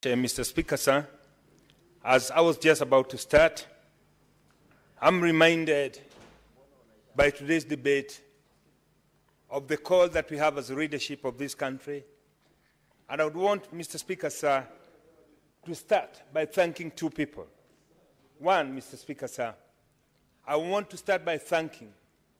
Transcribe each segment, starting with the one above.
Mr. Speaker, sir, as I was just about to start, I'm reminded by today's debate of the call that we have as a leadership of this country. And I would want, Mr. Speaker, sir, to start by thanking two people. One, Mr. Speaker, sir, I want to start by thanking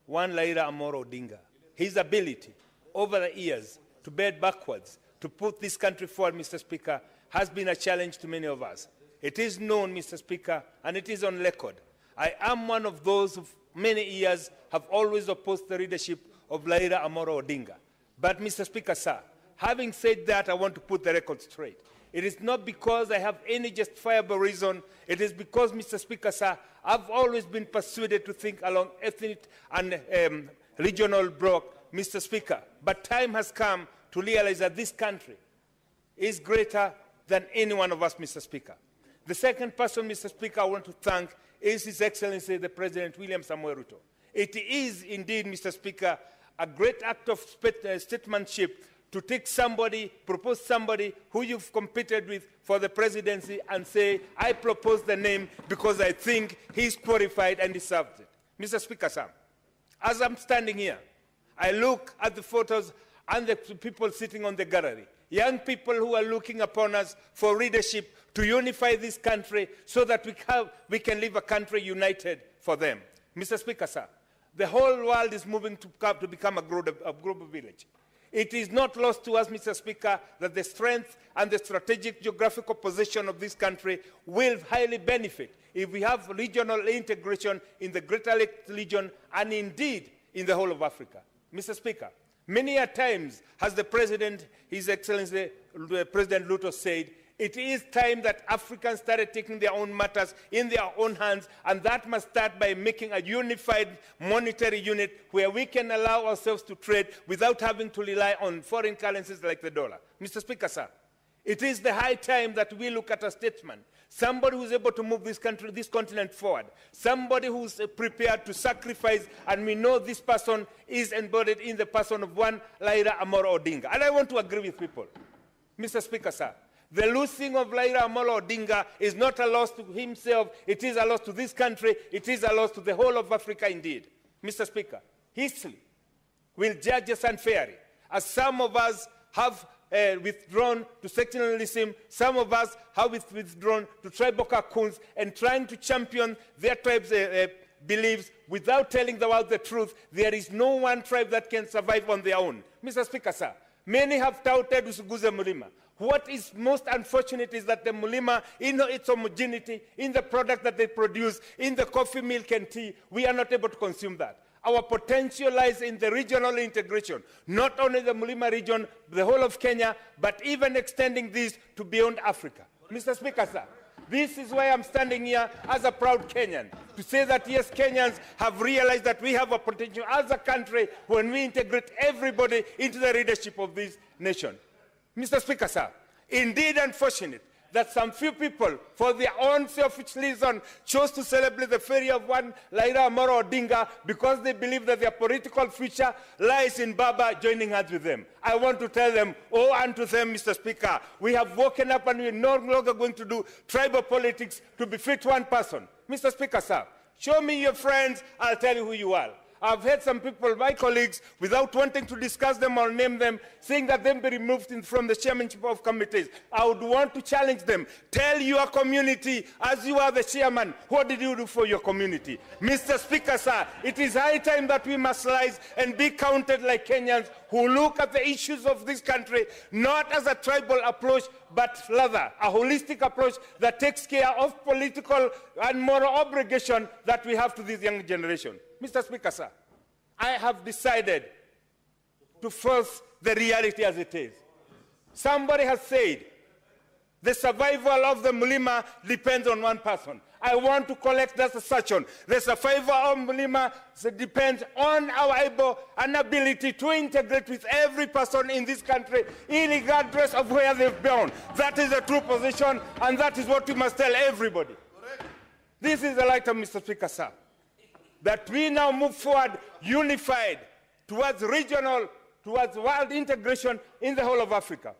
one Raila Amolo Odinga. His ability over the years to bend backwards, to put this country forward, Mr. Speaker, has been a challenge to many of us. It is known, Mr. Speaker, and it is on record. I am one of those who many years have always opposed the leadership of Raila Amolo Odinga. But, Mr. Speaker, sir, having said that, I want to put the record straight. It is not because I have any justifiable reason. It is because, Mr. Speaker, sir, I've always been persuaded to think along ethnic and regional block, Mr. Speaker. But time has come to realize that this country is greater than any one of us, Mr. Speaker. The second person, Mr. Speaker, I want to thank is His Excellency, the President William Samoei Ruto. It is indeed, Mr. Speaker, a great act of statesmanship to take somebody, propose somebody who you've competed with for the presidency and say, I propose the name because I think he's qualified and deserves it. Mr. Speaker, sir, as I'm standing here, I look at the photos and the people sitting on the gallery, young people who are looking upon us for leadership to unify this country so that we can live a country united for them. Mr. Speaker, sir, the whole world is moving to become a global village. It is not lost to us, Mr. Speaker, that the strength and the strategic geographical position of this country will highly benefit if we have regional integration in the Greater Lakes region and indeed in the whole of Africa. Mr. Speaker, many a times has the President, His Excellency President Ruto said, it is time that Africans started taking their own matters in their own hands, and that must start by making a unified monetary unit where we can allow ourselves to trade without having to rely on foreign currencies like the dollar. Mr. Speaker, sir, it is the high time that we look at a statesman, somebody who's able to move this country, this continent forward, somebody who's prepared to sacrifice, and we know this person is embodied in the person of one Raila Amolo Odinga. And I want to agree with people. Mr. Speaker, sir, the losing of Raila Amolo Odinga is not a loss to himself, it is a loss to this country, it is a loss to the whole of Africa indeed. Mr. Speaker, history will judge us unfairly, as some of us have withdrawn to sectionalism, some of us have withdrawn to tribal cocoons and trying to champion their tribe's beliefs without telling the world the truth. There is no one tribe that can survive on their own. Mr. Speaker, sir, many have touted Usuguze Mulima. What is most unfortunate is that the Mulima, in its homogeneity, in the product that they produce, in the coffee, milk, and tea, we are not able to consume that. Our potential lies in the regional integration, not only the Mulima region, the whole of Kenya, but even extending this to beyond Africa. Mr. Speaker, sir, this is why I'm standing here as a proud Kenyan, to say that yes, Kenyans have realized that we have a potential as a country when we integrate everybody into the leadership of this nation. Mr. Speaker, sir, indeed unfortunate that some few people, for their own selfish reason, chose to celebrate the failure of one Raila Amolo Odinga because they believe that their political future lies in Baba joining hands with them. I want to tell them, oh, unto them, Mr. Speaker, we have woken up and we're no longer going to do tribal politics to befit one person. Mr. Speaker, sir, show me your friends, I'll tell you who you are. I've heard some people, my colleagues, without wanting to discuss them or name them, saying that they be removed from the chairmanship of committees. I would want to challenge them. Tell your community, as you are the chairman, what did you do for your community? Mr. Speaker, sir, it is high time that we must rise and be counted like Kenyans who look at the issues of this country not as a tribal approach, but rather a holistic approach that takes care of political and moral obligation that we have to this young generation. Mr. Speaker, sir, I have decided to face the reality as it is. Somebody has said the survival of the Mulima depends on one person. I want to collect that assertion. The survival of Mulima depends on our able and ability to integrate with every person in this country, regardless of where they've been. That is the true position, and that is what we must tell everybody. Correct. This is the light of Mr. Speaker, sir, that we now move forward unified towards regional, towards world integration in the whole of Africa.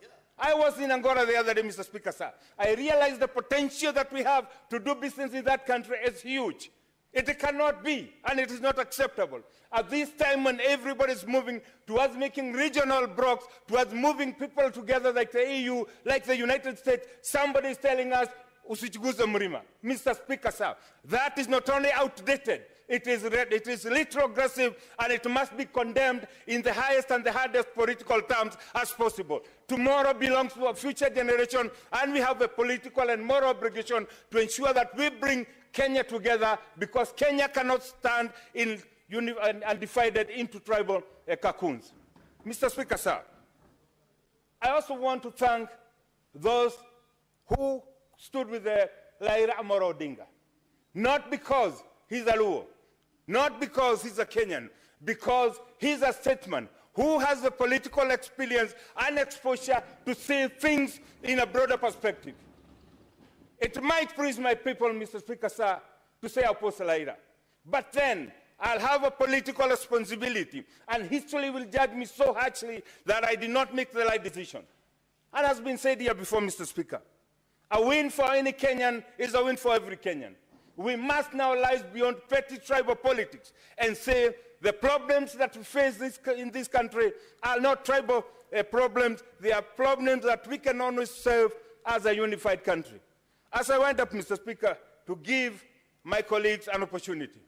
I was in Angola the other day, Mr. Speaker, sir. I realized the potential that we have to do business in that country is huge. It cannot be, and it is not acceptable. At this time when everybody is moving towards making regional blocs, towards moving people together like the EU, like the United States, somebody is telling us, usichiguze mlima. Mr. Speaker, sir, that is not only outdated, it is retrogressive, and it must be condemned in the highest and the hardest political terms as possible. Tomorrow belongs to a future generation, and we have a political and moral obligation to ensure that we bring Kenya together, because Kenya cannot stand divided into tribal cocoons. Mr. Speaker, sir, I also want to thank those who stood with Raila Amolo Odinga, not because he's a Luo, not because he's a Kenyan, because he's a statesman who has the political experience and exposure to see things in a broader perspective. It might please my people, Mr. Speaker, sir, to say I oppose Raila. But then I'll have a political responsibility, and history will judge me so harshly that I did not make the right decision. And as has been said here before, Mr. Speaker, a win for any Kenyan is a win for every Kenyan. We must now rise beyond petty tribal politics and say the problems that we face in this country are not tribal problems. They are problems that we can only solve as a unified country. As I wind up, Mr. Speaker, to give my colleagues an opportunity,